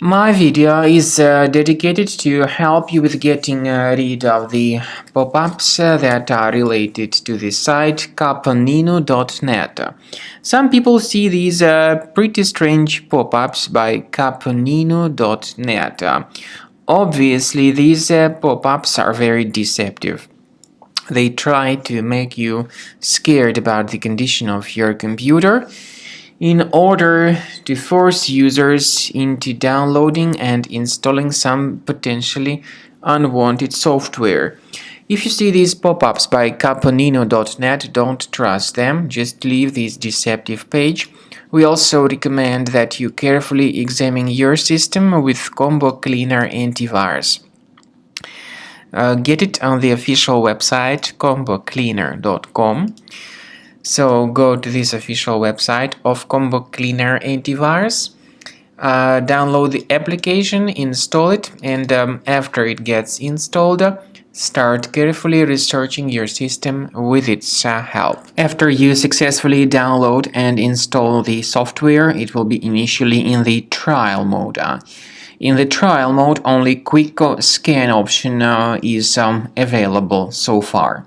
My video is dedicated to help you with getting rid of the pop-ups that are related to the site caponino.net. Some people see these pretty strange pop-ups by caponino.net. Obviously, these pop-ups are very deceptive. They try to make you scared about the condition of your computer in order to force users into downloading and installing some potentially unwanted software. If you see these pop-ups by caponino.net, don't trust them, just leave this deceptive page. We also recommend that you carefully examine your system with Combo Cleaner Antivirus. Get it on the official website combocleaner.com. So go to this official website of Combo Cleaner Antivirus, download the application, install it, and after it gets installed, start carefully researching your system with its help. After you successfully download and install the software, it will be initially in the trial mode. In the trial mode, only quick scan option is available so far.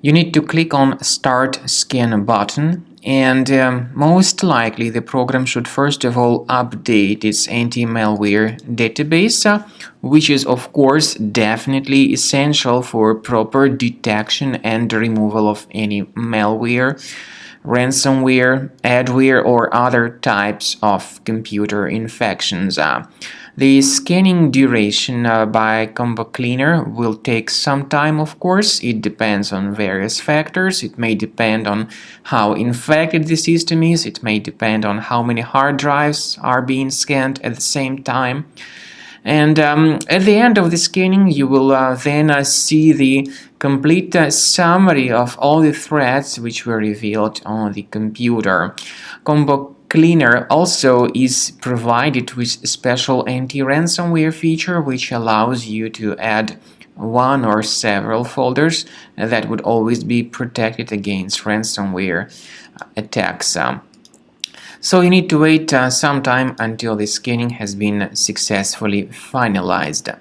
You need to click on Start Scan button, and most likely the program should first of all update its anti-malware database, which is of course definitely essential for proper detection and removal of any malware, ransomware, adware, or other types of computer infections. The scanning duration by Combo Cleaner will take some time, of course. It depends on various factors. It may depend on how infected the system is. It may depend on how many hard drives are being scanned at the same time. And at the end of the scanning, you will then see the complete summary of all the threats which were revealed on the computer. Combo Cleaner also is provided with a special anti-ransomware feature which allows you to add one or several folders that would always be protected against ransomware attacks. So you need to wait some time until the scanning has been successfully finalized.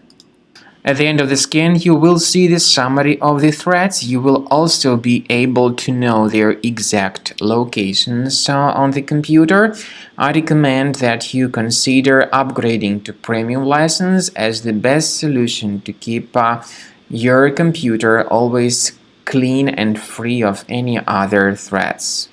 At the end of the scan, you will see the summary of the threats. You will also be able to know their exact locations on the computer. I recommend that you consider upgrading to premium license as the best solution to keep your computer always clean and free of any other threats.